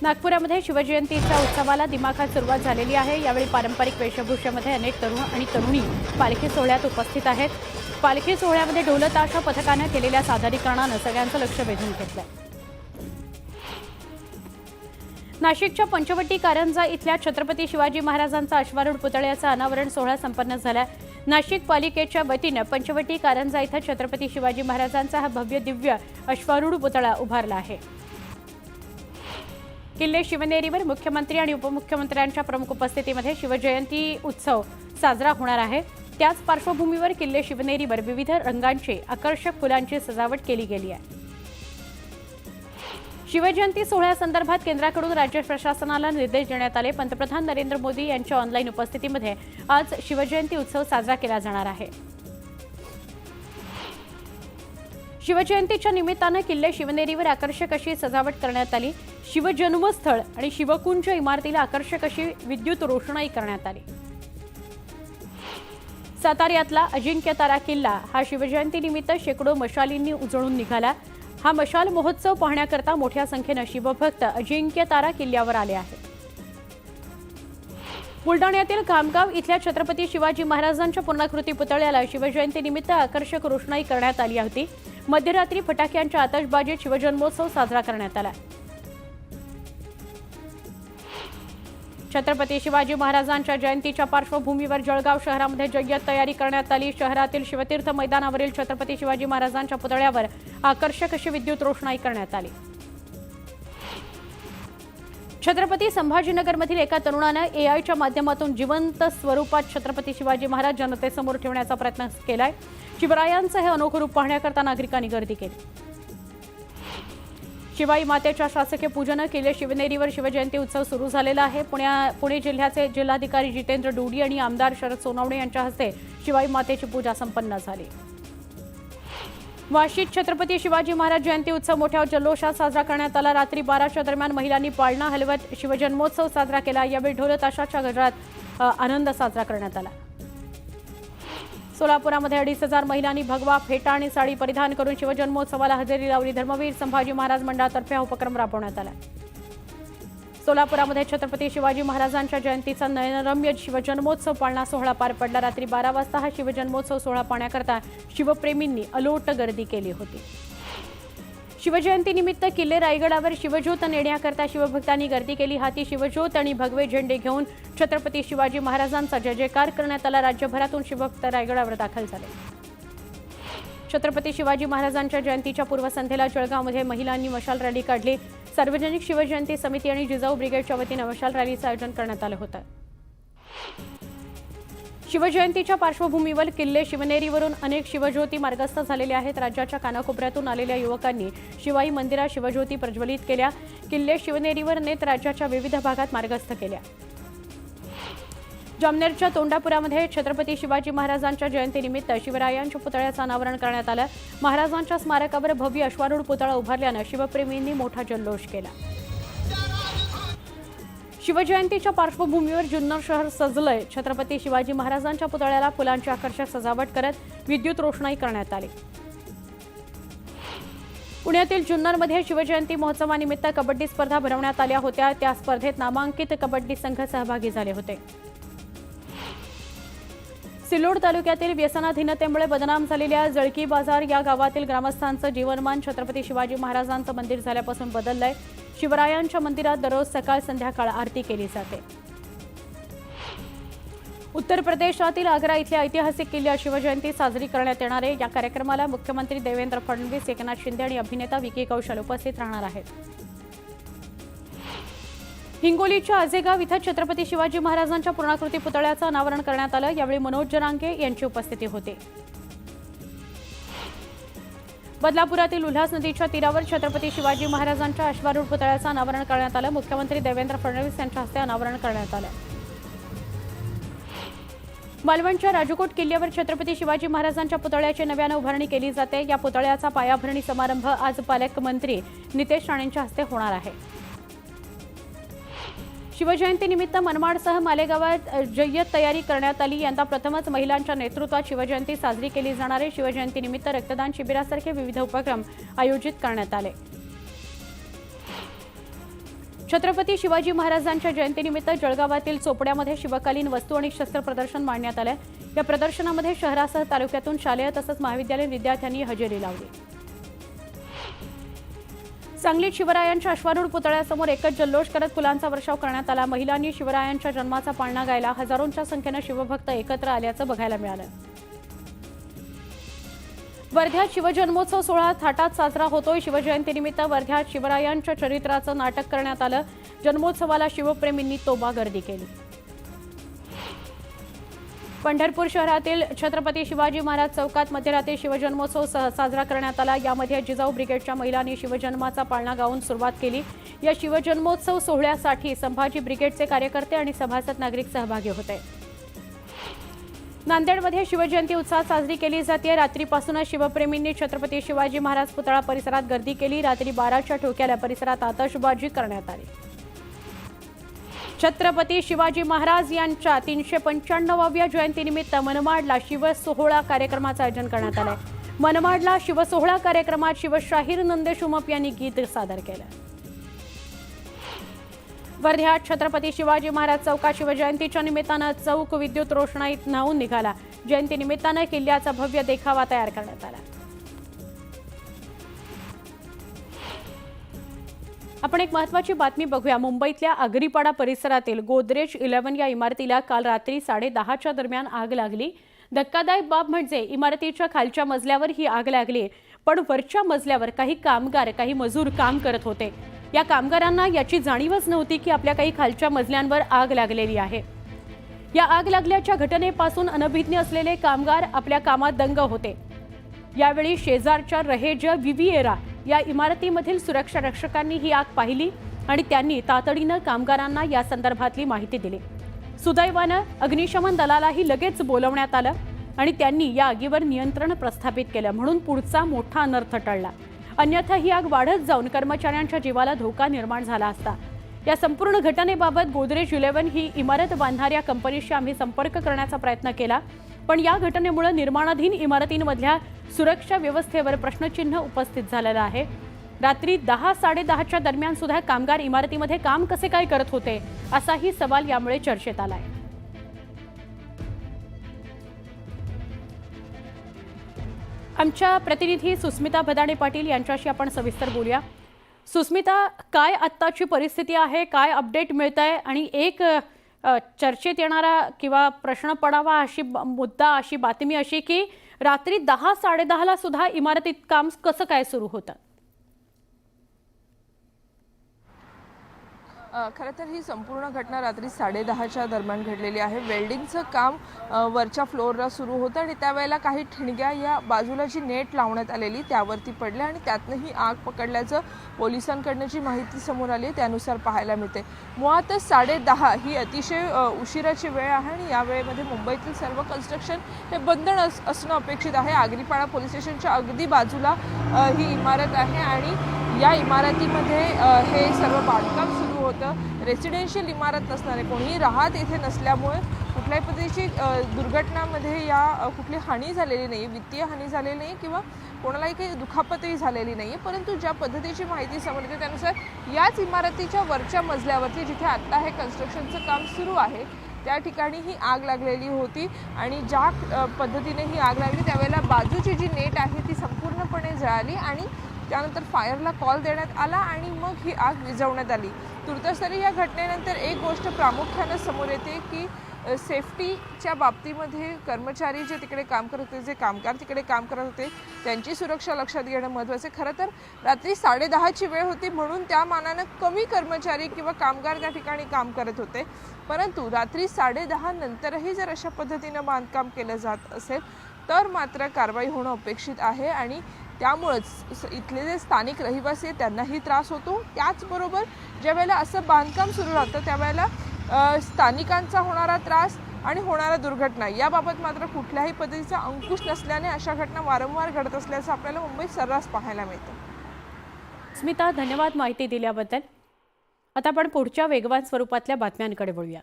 नागपुरामध्ये शिवजयंतीच्या उत्सवाला दिमाखात सुरुवात झालेली आहे। यावेळी पारंपरिक वेशभूषेमध्ये अनेक तरुण आणि तरुणी पालखी सोहळ्यात उपस्थित आहेत। पालखी सोहळ्यामध्ये ढोलताशा पथकाने केलेल्या सादरीकरणाने सगळ्यांचं लक्ष वेधून घेतलं। नाशिकच्या पंचवटी कारंजा इथल्या छत्रपती शिवाजी महाराजांचा अश्वारूढ पुतळ्याचा अनावरण सोहळा संपन्न झाला। नाशिक पालिकेच्या वतीने पंचवटी कारंजा इथं छत्रपती शिवाजी महाराजांचा हा भव्य दिव्य अश्वारूढ पुतळा उभारला आहे। किल्ले शिवनेरीवर मुख्यमंत्री आणि उपमुख्यमंत्र्यांच्या प्रमुख उपस्थितीमध्ये शिवजयंती उत्सव साजरा होणार आहे। त्याच पार्श्वभूमीवर किल्ले शिवनेरीवर विविध रंगांची आकर्षक फुलांची सजावट केली गेली आहे। शिवजयंती सोहळ्यासंदर्भात केंद्राकडून राज्य प्रशासनाला निर्देश देण्यात आले। पंतप्रधान नरेंद्र मोदी यांच्या ऑनलाईन उपस्थितीमध्ये आज शिवजयंती उत्सव साजरा केला जाणार आहे। शिवजयंतीच्या निमित्ताने किल्ले शिवनेरीवर आकर्षक अशी सजावट करण्यात आली। शिवजन्मस्थळ आणि शिवकुंज इमारतीला आकर्षक अशी विद्युत रोषणाई करण्यात आली। साताऱ्यातला अजिंक्यतारा किल्ला हा शिवजयंतीनिमित्त शेकडो मशालींनी उजळून निघाला। हा मशाल महोत्सव पाहण्याकरता मोठ्या संख्येने शिवभक्त अजिंक्यतारा किल्ल्यावर आले आहेत। बुलढाण्यातील खामगाव इथल्या छत्रपती शिवाजी महाराजांच्या पूर्णाकृती पुतळ्याला शिवजयंतीनिमित्त आकर्षक रोषणाई करण्यात आली होती। मध्यरात्री फटाक्यांच्या आतषबाजीत शिवजन्मोत्सव साजरा करण्यात आला। छत्रपती शिवाजी महाराजांच्या जयंतीच्या पार्श्वभूमीवर जळगाव शहरामध्ये जय्यत तयारी करण्यात आली। शहरातील शिवतीर्थ मैदानावरील छत्रपती शिवाजी महाराजांच्या पुतळ्यावर आकर्षक अशी विद्युत रोषणाई करण्यात आली। छत्रपती संभाजीनगरमधील एका तरुणाने एआयच्या माध्यमातून जिवंत स्वरूपात छत्रपती शिवाजी महाराज जनतेसमोर ठेवण्याचा प्रयत्न केलाय। शिवरायांचं हे अनोखं रूप पाहण्याकरता नागरिकांनी गर्दी केली। शिवाई मातेच्या शासकीय पूजन किल्ले शिवनेरीवर शिवजयंती उत्सव सुरू झालेला आहे। पुणे जिल्ह्याचे जिल्हाधिकारी जितेंद्र डोडी आणि आमदार शरद सोनवणे यांच्या हस्ते शिवाई मातेची पूजा संपन्न झाली। वाशीत छत्रपती शिवाजी महाराज जयंती उत्सव मोठ्या जल्लोषात साजरा करण्यात आला। रात्री 12च्या दरम्यान महिलांनी पाळणा हलवत शिवजन्मोत्सव साजरा केला। यावेळी ढोलताशाच्या गजरात आनंद साजरा करण्यात आला। सोलापुरामध्ये 2,500 महिलांनी भगवा फेटा आणि साडी परिधान करून शिवजन्मोत्सवाला हजेरी लावली। धर्मवीर संभाजी महाराज मंडळातर्फे हा उपक्रम राबवण्यात आला। सोलापुरामध्ये छत्रपती शिवाजी महाराजांच्या जयंतीचा नयनरम्य शिवजन्मोत्सव पाळणा सोहळा पार पडला। रात्री 12 वाजता हा शिवजन्मोत्सव सोहळा पाहण्याकरता शिवप्रेमींनी अलोट गर्दी केली होती। शिवजयंतीनिमित्त किल्ले रायगडावर शिवज्योत नेण्याकरता शिवभक्तांनी गर्दी केली। हाती शिवज्योत आणि भगवे झेंडे घेऊन छत्रपती शिवाजी महाराजांचा जय जयकार करण्यात आला। राज्यभरातून शिवभक्त रायगडावर दाखल झाले। छत्रपती शिवाजी महाराजांच्या जयंतीच्या पूर्वसंध्येला जळगावमध्ये महिलांनी मशाल रॅली काढली। सार्वजनिक शिवजयंती समिती आणि जिजाऊ ब्रिगेडच्या वतीने मशाल रॅलीचं आयोजन करण्यात आलं होतं। शिवजयंतीच्या पार्श्वभूमीवर किल्ले शिवनेरीवरून अनेक शिवज्योती मार्गस्थ झालेल्या आहेत। राज्याच्या कानाकोपऱ्यातून आलेल्या युवकांनी शिवाई मंदिरात शिवज्योती प्रज्वलित केल्या। किल्ले शिवनेरीवर नेत राज्याच्या विविध भागात मार्गस्थ केल्या। जामनेरच्या तोंडापुरामध्ये छत्रपती शिवाजी महाराजांच्या जयंतीनिमित्त शिवरायांच्या पुतळ्याचं अनावरण करण्यात आलं। महाराजांच्या स्मारकावर भव्य अश्वारूढ पुतळा उभारल्यानं शिवप्रेमींनी मोठा जल्लोष केला। शिवजयंतीच्या पार्श्वभूमीवर जुन्नर शहर सजलंय। छत्रपती शिवाजी महाराजांच्या पुतळ्याला फुलांची आकर्षक सजावट करत विद्युत रोषणाई करण्यात आली। पुण्यातील जुन्नरमध्ये शिवजयंती महोत्सवानिमित्त कबड्डी स्पर्धा भरवण्यात आल्या होत्या। त्या स्पर्धेत नामांकित कबड्डी संघ सहभागी झाले होते। सिल्लोड तालुक्यातील व्यसनाधीनतेमुळे बदनाम झालेल्या जळकी बाजार या गावातील ग्रामस्थांचं जीवनमान छत्रपती शिवाजी महाराजांचं मंदिर झाल्यापासून बदललंय। शिवरायांच्या मंदिरात दररोज सकाळ संध्याकाळ आरती केली जाते। उत्तर प्रदेशातील आग्रा इथल्या ऐतिहासिक किल्ल्यात शिवजयंती साजरी करण्यात येणार आहे। या कार्यक्रमाला मुख्यमंत्री देवेंद्र फडणवीस, एकनाथ शिंदे आणि अभिनेता विकी कौशल उपस्थित राहणार आहेत। हिंगोलीच्या आजेगाव इथं छत्रपती शिवाजी महाराजांच्या पूर्णाकृती पुतळ्याचं अनावरण करण्यात आलं। यावेळी मनोज जरांगे यांची उपस्थिती होती। बदलापुरातील उल्हास नदीच्या तीरावर छत्रपती शिवाजी महाराजांच्या अश्वारूढ पुतळ्याचं अनावरण करण्यात आलं। मुख्यमंत्री देवेंद्र फडणवीस यांच्या हस्ते अनावरण करण्यात आलं। मालवणच्या राजकोट किल्ल्यावर छत्रपती शिवाजी महाराजांच्या पुतळ्याची नव्यानं उभारणी केली जाते। या पुतळ्याचा पायाभरणी समारंभ आज पालकमंत्री नितेश राणेंच्या हस्ते होणार आहे। शिवजयंतीनिमित्त मनमाडसह मालेगावात जय्यत तयारी करण्यात आली। यंदा प्रथमच महिलांच्या नेतृत्वात शिवजयंती साजरी केली जाणार आहे। शिवजयंतीनिमित्त रक्तदान शिबिरासारखे विविध उपक्रम आयोजित करण्यात आले। छत्रपती शिवाजी महाराजांच्या जयंतीनिमित्त जळगावातील चोपड्यामध्ये शिवकालीन वस्तू आणि शस्त्र प्रदर्शन मांडण्यात आले। या प्रदर्शनामध्ये शहरासह तालुक्यातून शालेय तसंच महाविद्यालयीन विद्यार्थ्यांनी हजेरी लावली। सांगलीत शिवरायांच्या अश्वारूढ पुतळ्यासमोर एकच जल्लोष करत फुलांचा वर्षाव करण्यात आला। महिलांनी शिवरायांच्या जन्माचा पाळणा गायला। हजारोंच्या संख्येने शिवभक्त एकत्र आल्याचं बघायला मिळालं। वर्ध्यात शिवजन्मोत्सव सोहळा थाटात साजरा होतोय। शिवजयंतीनिमित्त वर्ध्यात शिवरायांच्या चरित्राचं नाटक करण्यात आलं। जन्मोत्सवाला शिवप्रेमींनी तोबा गर्दी केली। पंढरपूर शहरातील छत्रपती शिवाजी महाराज चौकात मध्यरात्री शिवजन्मोत्सव साजरा करण्यात आला। यामध्ये जिजाऊ ब्रिगेडच्या महिलांनी शिवजन्माचा पाळणा गाऊन सुरुवात केली। या शिवजन्मोत्सव सोहळ्यासाठी संभाजी ब्रिगेडचे कार्यकर्ते आणि सभासद नागरिक सहभागी होते। नांदेडमध्ये शिवजयंती उत्साहात साजरी केली जाते। रात्रीपासूनच शिवप्रेमींनी छत्रपती शिवाजी महाराज पुतळा परिसरात गर्दी केली। रात्री 12च्या ठोक्याला परिसरात आतषबाजी करण्यात आली। छत्रपती शिवाजी महाराज यांच्या 395व्या जयंतीनिमित्त मनमाडला शिवसोहळा कार्यक्रमाचं आयोजन करण्यात आलंय। मनमाडला शिवसोहळा कार्यक्रमात शिवशाहीर नंदेश उमप यांनी गीत सादर केलं। वर्ध्यात छत्रपती शिवाजी महाराज चौकात शिवजयंतीच्या निमित्तानं चौक विद्युत रोषणाईत न्हावून निघाला। जयंतीनिमित्तानं किल्ल्याचा भव्य देखावा तयार करण्यात आला। आपण एक महत्त्वाची बातमी बघूया। मुंबईतल्या आगरीपाडा परिसरातील गोदरेज 11 या इमारतीला काल रात्री 10:30च्या दरम्यान आग लागली। धक्कादायक बाब म्हणजे इमारतीच्या खालच्या मजल्यावर ही आग लागली, पण वरच्या मजल्यावर काही कामगार काही मजूर काम करत होते। या कामगारांना याची जाणीवच नव्हती की आपल्या काही खालच्या मजल्यांवर आग लागलेली आहे। या आग लागल्याच्या घटनेपासून अनभिज्ञ असलेले कामगार आपल्या कामात दंग होते। यावेळी शेजारच्या रहेज विविएरा या इमारतीमधील सुरक्षा रक्षकांनी ही आग पाहिली आणि त्यांनी तातडीनं कामगारांना या संदर्भातली माहिती दिली। सुदैवानं अग्निशमन दलालाही लगेच बोलवण्यात आलं आणि त्यांनी या आगीवर नियंत्रण प्रस्थापित केलं, म्हणून पुढचा मोठा अनर्थ टळला। अन्यथा ही आग वाढत जाऊन कर्मचाऱ्यांच्या जीवाला धोका निर्माण झाला असता। या संपूर्ण घटनेबाबत गोदरेज 11 ही इमारत बांधणाऱ्या कंपनीशी आम्ही संपर्क करण्याचा प्रयत्न केला, पण या घटनेमुळे निर्माणाधीन इमारतींमधल्या सुरक्षा व्यवस्थेवर प्रश्नचिन्ह उपस्थित झालेलं आहे। रात्री 10-10:30च्या दरम्यान सुद्धा कामगार इमारतीमध्ये काम कसे काय करत होते असाही सवाल यामुळे चर्चेत आलाय। आमच्या प्रतिनिधी सुस्मिता भदाणे पाटील यांच्याशी आपण सविस्तर बोलूया। सुस्मिता, काय आत्ताची परिस्थिती आहे, काय अपडेट मिळतंय आणि एक चर्चेत येणारा किंवा प्रश्न पडावा अशी मुद्दा अशी बातमी अशी की रात्री 10-10:30ला सुद्धा इमारतीत काम कसं काय सुरू होतं? खरं तर ही संपूर्ण घटना रात्री 10:30च्या दरम्यान घडलेली आहे। वेल्डिंगचं काम वरच्या फ्लोअरला सुरू होतं आणि त्यावेळेला काही ठिणग्या या बाजूला जी नेट लावण्यात आलेली त्यावरती पडल्या आणि त्यातनं ही आग पकडल्याचं पोलिसांकडनं जी माहिती समोर आली त्यानुसार पाहायला मिळते। मुळातच 10:30 ही अतिशय उशिराची वेळ आहे आणि या वेळेमध्ये मुंबईतील सर्व कन्स्ट्रक्शन हे बंद असणं अपेक्षित आहे। आगरीपाडा पोलीस स्टेशनच्या अगदी बाजूला ही इमारत आहे आणि या इमारतीमध्ये हे सर्व बांधकाम सुरू होतं। रेसिडेन्शियल इमारत नसणारे, कोणीही राहत इथे नसल्यामुळे कुठल्याही पद्धतीची दुर्घटनामध्ये या कुठली हानी झालेली नाही, वित्तीय हानी झालेली नाही किंवा कोणालाही काही दुखापतही झालेली नाही। परंतु ज्या पद्धतीची माहिती समोर येते त्यानुसार याच इमारतीच्या वरच्या मजल्यावरती जिथे आत्ता हे कन्स्ट्रक्शनचं काम सुरू आहे त्या ठिकाणी ही आग लागलेली होती आणि ज्या पद्धतीने ही आग लागली त्यावेळेला बाजूची जी नेट आहे ती संपूर्णपणे जळाली आणि त्यानंतर फायरला कॉल देण्यात आला आणि मग ही आग विझवण्यात आली। तुर्तास या घटनेनंतर एक गोष्ट प्रामुख्याने समोर येते की सेफ्टीच्या बाबतीमध्ये कर्मचारी जे तिकडे काम करत होते, जे कामगार तिकडे काम करत होते त्यांची सुरक्षा लक्षात घेणं महत्त्वाचं आहे। खरं तर रात्री 10:30ची वेळ होती म्हणून त्या मानानं कमी कर्मचारी किंवा कामगार त्या ठिकाणी काम करत होते, परंतु रात्री 10:30 नंतरही जर अशा पद्धतीनं बांधकाम केलं जात असेल तर मात्र कारवाई होणं अपेक्षित आहे आणि त्यामुळेच इथले जे स्थानिक रहिवासी आहेत त्यांनाही त्रास होतो। त्याचबरोबर ज्यावेळेला असं बांधकाम सुरू राहतं त्यावेळेला स्थानिकांचा होणारा त्रास आणि होणाऱ्या दुर्घटना याबाबत मात्र कुठल्याही पद्धतीचा अंकुश नसल्याने अशा घटना वारंवार घडत असल्याचं आपल्याला मुंबईत सर्रास पाहायला मिळतं। स्मिता, धन्यवाद माहिती दिल्याबद्दल। आता आपण पुढच्या वेगवान स्वरूपातल्या बातम्यांकडे वळूया।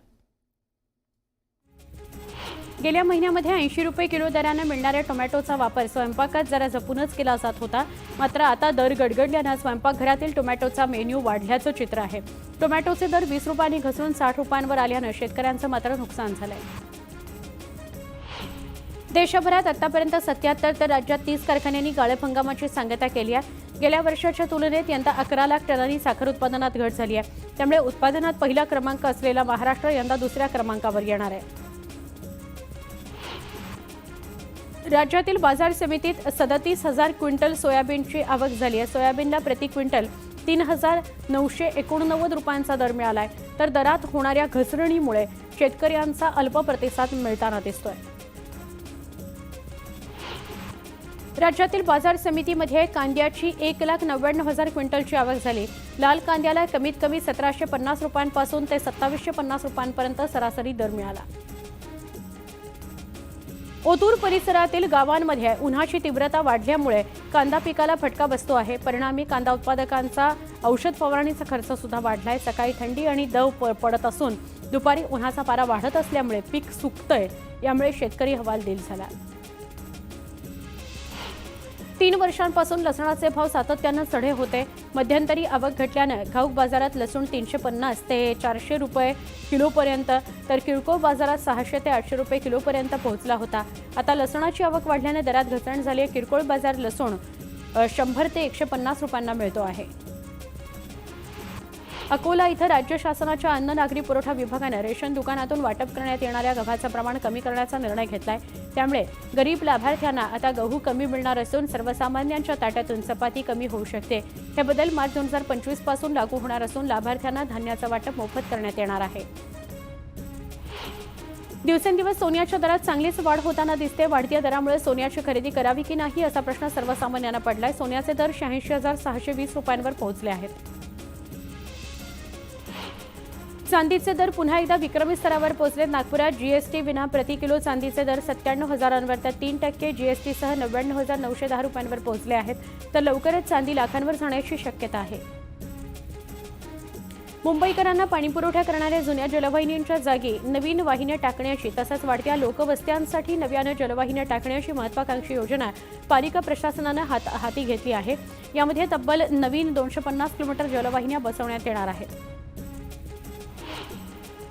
गेल्या महिन्यामध्ये 80 रुपये किलो दराने मिळणाऱ्या टोमॅटोचा वापर स्वयंपाकात जरा जपूनच केला जात होता. मात्र आता दर गडगडल्यानं स्वयंपाकघरातील टोमॅटोचा मेन्यू वाढल्याचं चित्र आहे. टोमॅटोचे दर 20 रुपयांनी घसरून 60 रुपयांवर आल्यानं शेतकऱ्यांचं मात्र नुकसान झालंय. देशभरात आतापर्यंत 77 तर राज्यात 30 कारखान्यांनी गाळप हंगामाची सांगता केली आहे. गेल्या वर्षाच्या तुलनेत यंदा 11 लाख टनांनी साखर उत्पादनात घट झाली आहे. त्यामुळे उत्पादनात पहिला क्रमांक असलेला महाराष्ट्र यंदा दुसऱ्या क्रमांकावर येणार आहे. राज्यातील बाजार समितीत 37,000 क्विंटल सोयाबीनची आवक झाली आहे. सोयाबीनला प्रति क्विंटल 3,989 रुपयांचा दर मिळाला आहे. तर दरात होणाऱ्या घसरणीमुळे शेतकऱ्यांचा अल्प प्रतिसाद मिळताना दिसतोय. राज्यातील बाजार समितीमध्ये कांद्याची 1,99,000 क्विंटलची आवक झाली. लाल कांद्याला कमीत कमी 1,750 रुपयांपासून ते 2,750 रुपयांपर्यंत सरासरी दर मिळाला. ओतूर परिसरातील गावांमध्ये उन्हाची तीव्रता वाढल्यामुळे कांदा पिकाला फटका बसतो आहे. परिणामी कांदा उत्पादकांचा औषध फवारणीचा खर्च सुद्धा वाढलाय. सकाळी थंडी आणि दव पडत असून दुपारी उन्हाचा पारा वाढत असल्यामुळे पीक सुकतंय. यामुळे शेतकरी हवालदिल झाला. 3 वर्षांपासून लसणाचे भाव सातत्यानं चढे होते. मध्यंतरी आवक घटल्यानं घाऊक बाजारात लसूण 350 ते 400 रुपये किलोपर्यंत तर किरकोळ बाजारात 600 ते 800 रुपये किलोपर्यंत पोहोचला होता. आता लसणाची आवक वाढल्याने दरात घसरण झाली आहे. किरकोळ बाजार लसूण 100 ते 150 रुपयांना मिळतो आहे. अकोला इथं राज्य शासनाच्या अन्न नागरी पुरवठा विभागानं रेशन दुकानातून वाटप करण्यात येणाऱ्या गव्हाचं प्रमाण कमी करण्याचा निर्णय घेतलाय. त्यामुळे गरीब लाभार्थ्यांना आता गहू कमी मिळणार असून सर्वसामान्यांच्या ताट्यातून चपाती कमी होऊ शकते. हे बदल मार्च 2025 पासून लागू होणार असून लाभार्थ्यांना धान्याचं वाटप मोफत करण्यात येणार आहे. दिवसेंदिवस सोन्याच्या दरात चांगलीच वाढ होताना दिसते. वाढत्या दरामुळे सोन्याची खरेदी करावी की नाही असा प्रश्न सर्वसामान्यांना पडलाय. सोन्याचे दर 86,620 रुपयांवर पोहोचले आहेत. चांदीचे दर पुन्हा एकदा विक्रमी स्तरावर पोहोचले. नागपुरात जीएसटी विना प्रति किलो चांदीचे दर 97,000 तर 3% जीएसटीसह 99,910 रुपयांवर पोहोचले आहेत. तर लवकरच चांदी लाखांवर जाण्याची शक्यता आहे. मुंबईकरांना पाणीपुरवठा करणाऱ्या जुन्या जलवाहिन्यांच्या जागी नवीन वाहिन्या टाकण्याची तसंच वाढत्या लोकवस्त्यांसाठी नव्यानं जलवाहिन्या टाकण्याची महत्त्वाकांक्षी योजना पालिका प्रशासनानं हाती घेतली आहे. यामध्ये तब्बल नवीन 250 किलोमीटर जलवाहिन्या बसवण्यात येणार आहेत.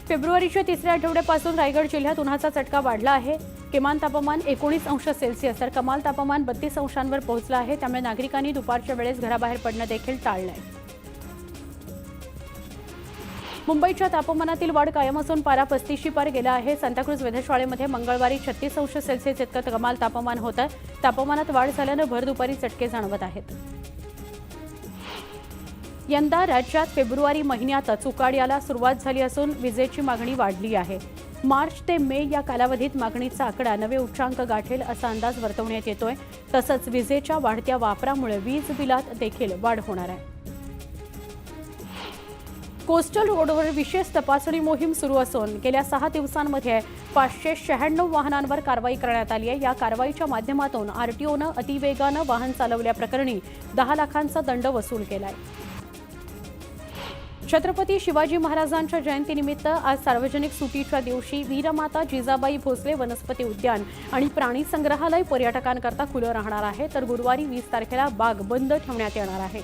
फेब्रुवारीच्या तिसऱ्या आठवड्यापासून रायगड जिल्ह्यात उन्हाचा चटका वाढला आहे. किमान तापमान 19 अंश सेल्सिअस तर कमाल तापमान 32 अंशांवर पोहोचलं आहे. त्यामुळे नागरिकांनी दुपारच्या वेळेस घराबाहेर पडणं देखील टाळलंय. मुंबईच्या तापमानातील वाढ कायम असून पारा 35शी पार गेला आहे. सांताक्रूज वेधशाळेमध्ये मंगळवारी 36 अंश सेल्सिअस इतकं कमाल तापमान होतं. तापमानात वाढ झाल्यानं भर दुपारी चटके जाणवत आहेत. यंदा राज्यात फेब्रुवारी महिन्यातच उकाड्याला सुरुवात झाली असून विजेची मागणी वाढली आहे. मार्च ते मे या कालावधीत मागणीचा आकडा नवे उच्चांक गाठेल असा अंदाज वर्तवण्यात येतोय. तसंच विजेच्या वाढत्या वापरामुळे वीज बिलात देखील वाढ होणार आहे. कोस्टल रोडवर विशेष तपासणी मोहीम सुरू असून गेल्या 6 दिवसांमध्ये 596 वाहनांवर कारवाई करण्यात आली आहे. या कारवाईच्या माध्यमातून आरटीओनं अतिवेगानं वाहन चालवल्याप्रकरणी 10 लाखांचा दंड वसूल केलाय. छत्रपती शिवाजी महाराजांच्या जयंतीनिमित्त आज सार्वजनिक सुटीच्या दिवशी वीरमाता जिजाबाई भोसले वनस्पती उद्यान आणि प्राणी संग्रहालय पर्यटकांकरता खुलं राहणार आहे. तर गुरुवारी 20 तारखेला बाग बंद ठेवण्यात येणार आहे.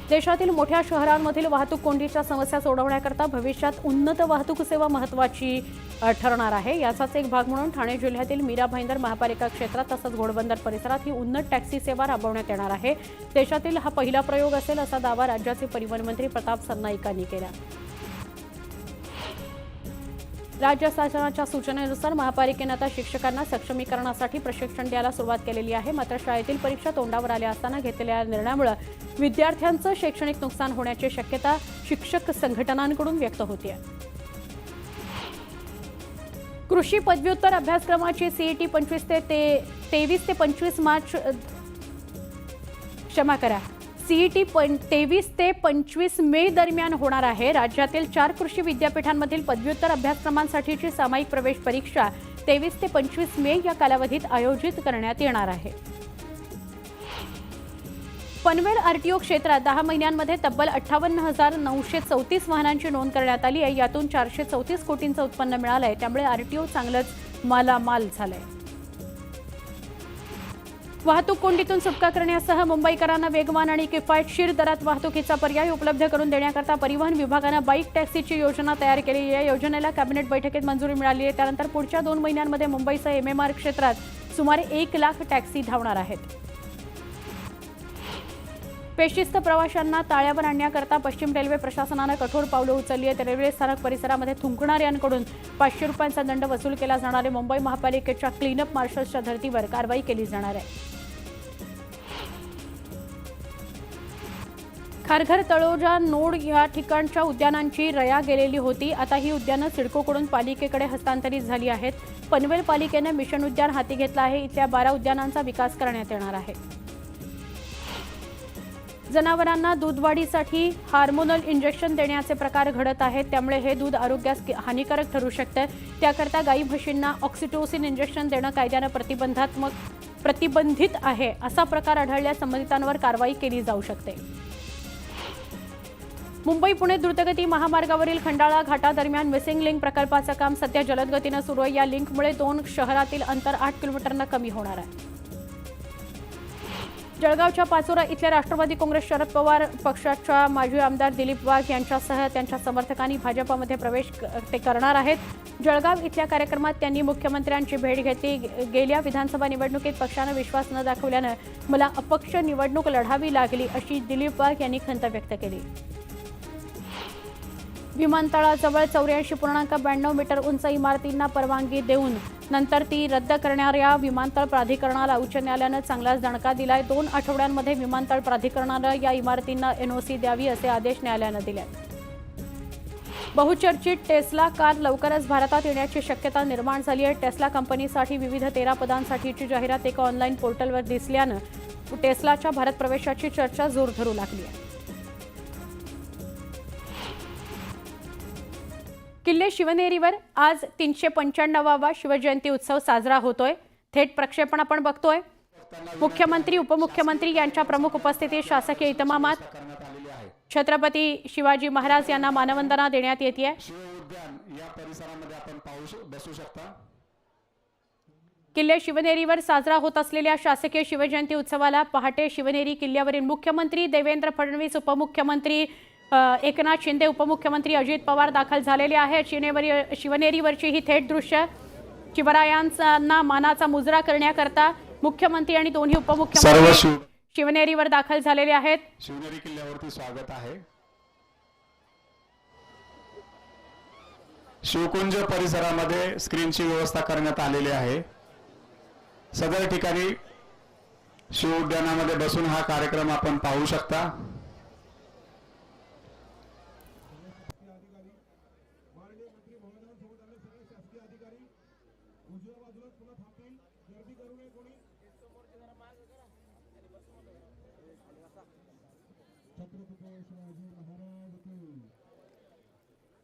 देशातील मोठ्या शहरांमधील वाहतूक कोंडीच्या समस्या सोडवण्याकरता भविष्यात उन्नत वाहतूक सेवा महत्त्वाची ठरणार आहे. याचाच एक भाग म्हणून ठाणे जिल्ह्यातील मीरा भाईंदर महापालिका क्षेत्रात तसंच घोडबंदर परिसरात ही उन्नत टॅक्सी सेवा राबवण्यात येणार आहे. देशातील हा पहिला प्रयोग असेल असा दावा राज्याचे परिवहन मंत्री प्रताप सरनाईक यांनी केला. राज्य शासनाच्या सूचनेनुसार महापालिकेने आता शिक्षकांना सक्षमीकरणासाठी प्रशिक्षण द्यायला सुरुवात केलेली आहे. मात्र शाळेतील परीक्षा तोंडावर आल्या असताना घेतलेल्या निर्णयामुळे विद्यार्थ्यांचं शैक्षणिक नुकसान होण्याची शक्यता शिक्षक संघटनांकडून व्यक्त होते. कृषी पदव्युत्तर अभ्यासक्रमाची सीईटी 23 ते 25 मार्च सीईटी 23 ते 25 मे दरम्यान होणार आहे. राज्यातील 4 कृषी विद्यापीठांमधील पदव्युत्तर अभ्यासक्रमांसाठीची सामायिक प्रवेश परीक्षा 23 ते 25 मे या कालावधीत आयोजित करण्यात येणार आहे. पनवेल आरटीओ क्षेत्रात 10 महिन्यांमध्ये तब्बल 58,934 वाहनांची नोंद करण्यात आली आहे. यातून 434 कोटींचं उत्पन्न मिळालंय. त्यामुळे आरटीओ चांगलंच मालामाल झालंय. वाहतूक कोंडीतून सुटका करण्यासह मुंबईकरांना वेगवान आणि किफायतशीर दरात वाहतुकीचा पर्याय उपलब्ध करून देण्याकरता परिवहन विभागानं बाईक टॅक्सीची योजना तयार केली आहे. या योजनेला कॅबिनेट बैठकीत मंजुरी मिळाली आहे. त्यानंतर पुढच्या 2 महिन्यांमध्ये मुंबईसह एमएमआर क्षेत्रात सुमारे 1 लाख टॅक्सी धावणार आहेत. बेशिस्त प्रवाशांना ताळ्यावर आणण्याकरता पश्चिम रेल्वे प्रशासनानं कठोर पावलं उचलली आहेत. रेल्वे स्थानक परिसरामध्ये थुंकणाऱ्यांकडून 500 रुपयांचा दंड वसूल केला जाणार आहे. मुंबई महापालिकेच्या क्लीनअप मार्शल्सच्या धर्तीवर कारवाई केली जाणार आहे. खारघर, तळोजा, नोड या ठिकाणच्या उद्यानांची रया गेलेली होती. आता ही उद्यानं सिडकोकडून पालिकेकडे हस्तांतरित झाली आहेत. पनवेल पालिकेने मिशन उद्यान हाती घेतलं आहे. इथल्या 12 उद्यानांचा विकास करण्यात येणार आहे. जनावरांना दूध वाढीसाठी हार्मोनल इंजेक्शन देण्याचे प्रकार घडत आहेत. त्यामुळे हे दूध आरोग्यास हानिकारक ठरू शकते. त्याकरता गाई म्हशींना ऑक्सिटोसिन इंजेक्शन देणं कायद्यानं प्रतिबंधित आहे. असा प्रकार आढळल्यास संबंधितांवर कारवाई केली जाऊ शकते. मुंबई पुणे द्रुतगती महामार्गावरील खंडाळा घाटादरम्यान मिसिंग लिंक प्रकल्पाचं काम सध्या जलद गतीनं सुरू आहे. या लिंकमुळे 2 शहरातील अंतर 8 किलोमीटरनं कमी होणार आहे. जळगावच्या पाचोरा इथल्या राष्ट्रवादी काँग्रेस शरद पवार पक्षाच्या माजी आमदार दिलीप वाघ यांच्यासह त्यांच्या समर्थकांनी भाजपामध्ये प्रवेश करणार आहेत. जळगाव इथल्या कार्यक्रमात त्यांनी मुख्यमंत्र्यांची भेट घेतली. गेल्या विधानसभा निवडणुकीत पक्षानं विश्वास न दाखवल्यानं मला अपक्ष निवडणूक लढावी लागली, अशी दिलीप वाघ यांनी खंत व्यक्त केली. विमानतळाजवळ 84.92 मीटर उंच इमारतींना परवानगी देऊन नंतर ती रद्द करणाऱ्या विमानतळ प्राधिकरणाला उच्च न्यायालयानं चांगलाच दणका दिलाय. 2 आठवड्यांमध्ये विमानतळ प्राधिकरणानं या इमारतींना एनओसी द्यावी असे आदेश न्यायालयानं दिले. बहुचर्चित टेस्ला कार लवकरच भारतात येण्याची शक्यता निर्माण झाली आहे. टेस्ला कंपनीसाठी विविध 13 पदांसाठीची जाहिरात एका ऑनलाईन पोर्टलवर दिसल्यानं टेस्लाच्या भारत प्रवेशाची चर्चा जोर धरू लागली आहे. किल्ले शिवनेरीवर आज 395वा शिवजयंती उत्सव साजरा होतोय. थेट प्रक्षेपण आपण बघतोय. मुख्यमंत्री, उपमुख्यमंत्री यांच्या प्रमुख उपस्थितीत शासकीय इतमामात छत्रपती शिवाजी महाराज यांना मानवंदना देण्यात येते. किल्ले शिवनेरीवर साजरा होत असलेल्या शासकीय शिवजयंती उत्सवाला पहाटे शिवनेरी किल्ल्यावरील मुख्यमंत्री देवेंद्र फडणवीस, उपमुख्यमंत्री एकनाथ शिंदे, उपमुख्यमंत्री अजित पवार दाखल झालेले आहेत. शिवनेरीवरची ही थेट दृश्य शिवरायांना मानाचा मुजरा करण्याकरता मुख्यमंत्री आणि दोन्ही उपमुख्यमंत्री शिवनेरीवर दाखल झालेले आहेत. शिवनेरी किल्ल्यावरती स्वागत आहे. शिवकुंज परिसरामध्ये स्क्रीनची व्यवस्था करण्यात आलेली आहे. सदर ठिकाणी शिव उद्यानामध्ये बसून हा कार्यक्रम आपण पाहू शकता.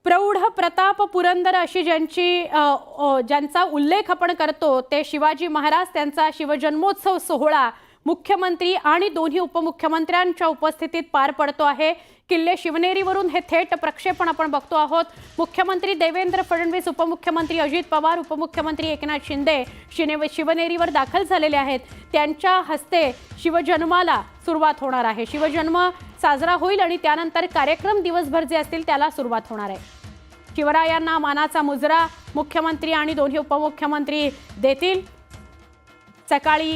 प्रौढ प्रताप पुरंदर अशी ज्यांचा उल्लेख आपण करतो ते शिवाजी महाराज, त्यांचा शिवजन्मोत्सव सोहळा मुख्यमंत्री आणि दोन्ही उपमुख्यमंत्र्यांच्या उपस्थितीत पार पडतो आहे. किल्ले शिवनेरीवरून हे थेट प्रक्षेपण आपण बघतो आहोत. मुख्यमंत्री देवेंद्र फडणवीस, उपमुख्यमंत्री अजित पवार, उपमुख्यमंत्री एकनाथ शिंदे शिवनेरीवर दाखल झालेले आहेत. त्यांच्या हस्ते शिवजन्माला सुरुवात होणार आहे. शिवजन्म साजरा होईल आणि त्यानंतर कार्यक्रम दिवसभर जे असतील त्याला सुरुवात होणार आहे. शिवरायांना मानाचा मुजरा मुख्यमंत्री आणि दोन्ही उपमुख्यमंत्री देतील. सकाळी